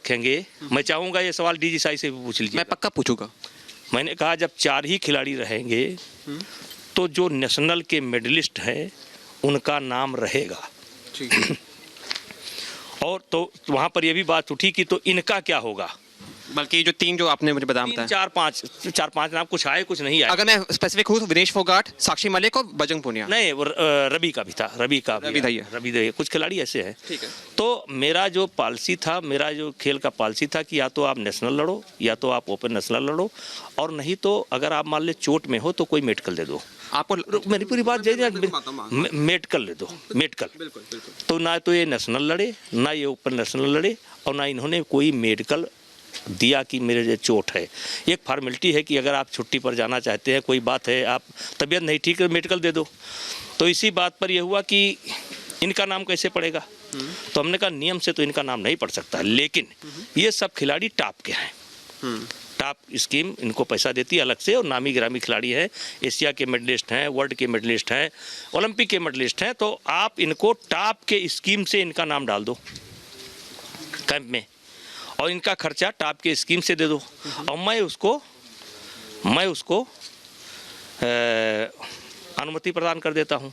रखेंगे, मैं चाहूँगा ये सवाल डीजी साई से भी पूछ लीजिए। मैं पक्का पूछूंगा। मैंने कहा जब 4 ही खिलाड़ी रहेंगे तो जो नेशनल के मेडलिस्ट हैं उनका नाम रहेगा। और तो वहाँ पर यह भी बात उठी कि तो इनका क्या होगा, बल्कि जो 3 जो आपने मुझे बताया, 4-5 नाम कुछ आए कुछ नहीं आए। अगर मैं स्पेसिफिक हूँ तो विनेश फोगाट, साक्षी मलिक और बजरंग पूनिया। नहीं, वो रवि का भी था, रवि दहिया, कुछ खिलाड़ी ऐसे हैं। ठीक है। तो मेरा जो पॉलिसी था, मेरा जो खेल का पॉलिसी था कि या तो आप नेशनल लड़ो या तो आप ओपन नेशनल लड़ो, और नहीं तो अगर आप मान ले चोट में हो तो कोई मेडिकल दे दो। आपको मेरी पूरी बात मेडिकल ले दो, मेडिकल। तो ना तो ये नेशनल लड़े, ना ये ओपन नेशनल लड़े, और ना इन्होंने कोई मेडिकल दिया कि मेरे जो चोट है। एक फॉर्मेलिटी है कि अगर आप छुट्टी पर जाना चाहते हैं, कोई बात है, आप तबीयत नहीं ठीक है, मेडिकल दे दो। तो इसी बात पर यह हुआ कि इनका नाम कैसे पड़ेगा। तो हमने कहा नियम से तो इनका नाम नहीं पड़ सकता, लेकिन ये सब खिलाड़ी टॉप के हैं। टॉप स्कीम इनको पैसा देती है अलग से, और नामी गिरामी खिलाड़ी हैं, एशिया के मेडलिस्ट हैं, वर्ल्ड के मेडलिस्ट हैं, ओलंपिक के मेडलिस्ट हैं। तो आप इनको टॉप के स्कीम से इनका नाम डाल दो कैंप में, और इनका खर्चा टॉप के स्कीम से दे दो, और मैं उसको अनुमति प्रदान कर देता हूँ।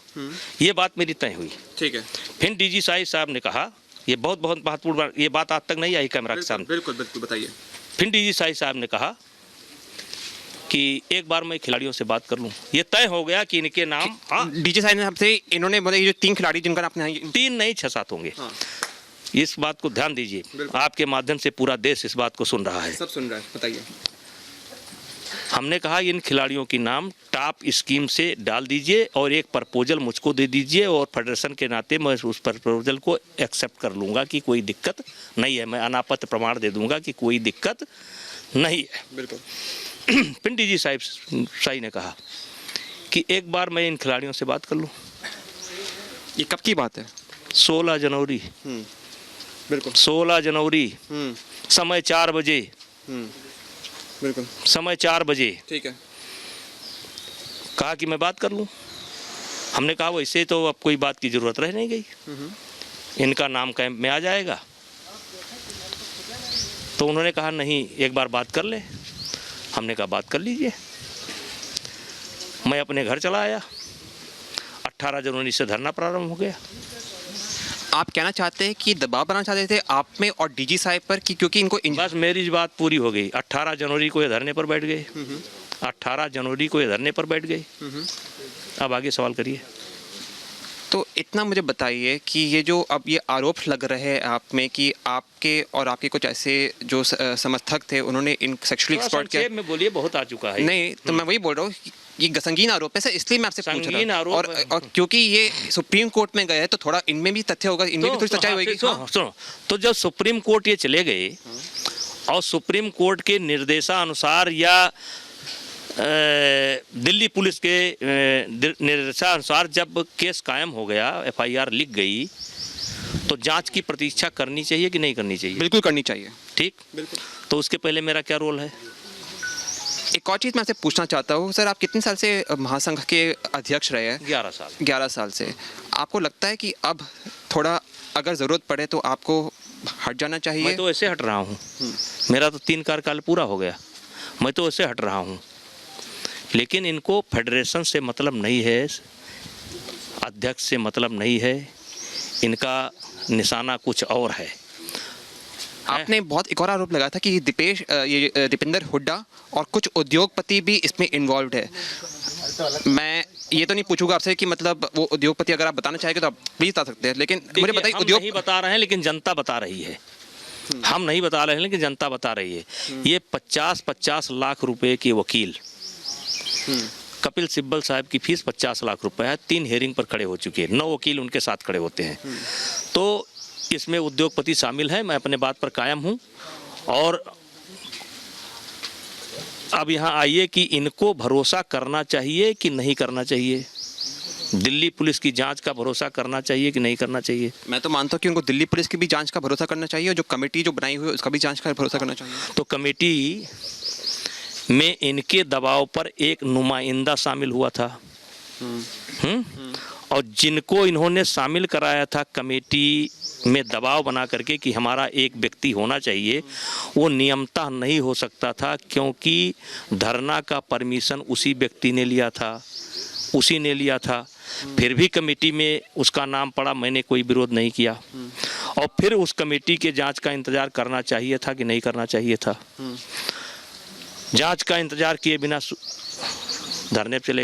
ये बात मेरी तय हुई। ठीक है। फिर डीजी साहब ने कहा, ये बहुत महत्वपूर्ण, ये बात आज तक नहीं आई कैमरा के सामने। बिल्कुल बताइए। फिर डीजी साहब ने कहा कि एक बार मैं खिलाड़ियों से बात कर लूं। ये तय हो गया कि इनके नाम, हाँ, डीजी साहब ने आपसे इन्होंने बोला ये जो 3 खिलाड़ी जिनका आपने 3 नहीं 6-7 होंगे। हाँ। इस बात को ध्यान दीजिए, आपके माध्यम से पूरा देश इस बात को सुन रहा है, सब सुन रहा है, बताइए। हमने कहा इन खिलाड़ियों की नाम टॉप स्कीम से डाल दीजिए और एक प्रपोजल मुझको दे दीजिए, और फेडरेशन के नाते मैं उस प्रपोजल को एक्सेप्ट कर लूँगा कि कोई दिक्कत नहीं है। मैं अनापत्ति प्रमाण दे दूँगा कि कोई दिक्कत नहीं है। बिल्कुल। फिर डीजी साहब ने कहा कि एक बार मैं इन खिलाड़ियों से बात कर लूँ। ये कब की बात है? 16 जनवरी। बिल्कुल। 16 जनवरी, समय 4 बजे। बिल्कुल। समय 4 बजे। ठीक है। कहा कि मैं बात कर लूं। हमने कहा वैसे तो अब कोई बात की जरूरत रह नहीं गई, इनका नाम कैंप में आ जाएगा। तो उन्होंने कहा नहीं, एक बार बात कर ले। हमने कहा बात कर लीजिए। मैं अपने घर चला आया। 18 जनवरी से धरना प्रारंभ हो गया। आप कहना चाहते हैं कि दबाव बनाना चाहते थे आप में और डीजी साहब पर कि क्योंकि इनको बस मेरी बात पूरी हो गई। 18 जनवरी को ये धरने पर बैठ गए। 18 जनवरी को ये धरने पर बैठ गए। अब आगे सवाल करिए। तो इतना मुझे बताइए कि ये जो अब ये आरोप लग रहे हैं आप में कि आपके और आपके कुछ ऐसे जो समर्थक थे उन्होंने इन सेक्सुअली एक्सप्लॉइट किया। में बोलिए, बहुत आ चुका है। नहीं तो मैं वही बोल रहा हूँ, ये संगीन आरोप है सर, इसलिए मैं आपसे पूछ रहा हूँ। और क्योंकि ये सुप्रीम कोर्ट में गए तो थोड़ा इनमें भी तथ्य होगा, इनमें भी थोड़ी सच्चाई होगी। सुनो, तो जब सुप्रीम कोर्ट ये चले गए और सुप्रीम कोर्ट के निर्देशानुसार या दिल्ली पुलिस के निर्देशानुसार जब केस कायम हो गया, FIR लिख गई, तो जांच की प्रतीक्षा करनी चाहिए कि नहीं करनी चाहिए? बिल्कुल करनी चाहिए। ठीक, बिल्कुल। तो उसके पहले मेरा क्या रोल है? एक और चीज़ मैं आपसे पूछना चाहता हूँ सर, आप कितने साल से महासंघ के अध्यक्ष रहे हैं? 11 साल। 11 साल से। आपको लगता है कि अब थोड़ा अगर ज़रूरत पड़े तो आपको हट जाना चाहिए? मैं तो ऐसे हट रहा हूँ, मेरा तो 3 कार्यकाल पूरा हो गया, मैं तो ऐसे हट रहा हूँ। लेकिन इनको फेडरेशन से मतलब नहीं है, अध्यक्ष से मतलब नहीं है, इनका निशाना कुछ और है। आपने बहुत एक और आरोप लगाया था कि दीपेंद्र हुड्डा और कुछ उद्योगपति भी इसमें इन्वॉल्व है। मैं ये तो नहीं पूछूंगा आपसे कि मतलब वो उद्योगपति अगर आप बताना चाहेंगे तो आप प्लीज बता सकते हैं, लेकिन मुझे बताइए। उद्योग नहीं बता रहे हैं, लेकिन जनता बता रही है। हम नहीं बता रहे हैं, लेकिन जनता बता रही है। ये 50-50 लाख रुपए के वकील, कपिल सिब्बल साहब की फीस 50 लाख रुपए है। 3 हेयरिंग पर खड़े हो चुके हैं, 9 वकील उनके साथ खड़े होते हैं। तो इसमें उद्योगपति शामिल है। मैं अपने बात पर कायम हूं। और अब यहाँ आइए कि इनको भरोसा करना चाहिए कि नहीं करना चाहिए, दिल्ली पुलिस की जांच का भरोसा करना चाहिए कि नहीं करना चाहिए? मैं तो मानता हूँ कि उनको दिल्ली पुलिस की भी जांच का भरोसा करना चाहिए, और जो कमेटी जो बनाई हुई है उसका भी जांच का भरोसा करना चाहिए। तो कमेटी में इनके दबाव पर एक नुमाइंदा शामिल हुआ था। और जिनको इन्होंने शामिल कराया था कमेटी में दबाव बना करके कि हमारा एक व्यक्ति होना चाहिए, वो नियमतः नहीं हो सकता था, क्योंकि धरना का परमिशन उसी व्यक्ति ने लिया था, उसी ने लिया था। फिर भी कमेटी में उसका नाम पड़ा, मैंने कोई विरोध नहीं किया। और फिर उस कमेटी के जांच का इंतजार करना चाहिए था कि नहीं करना चाहिए था? जांच का इंतजार किए बिना धरने पे चले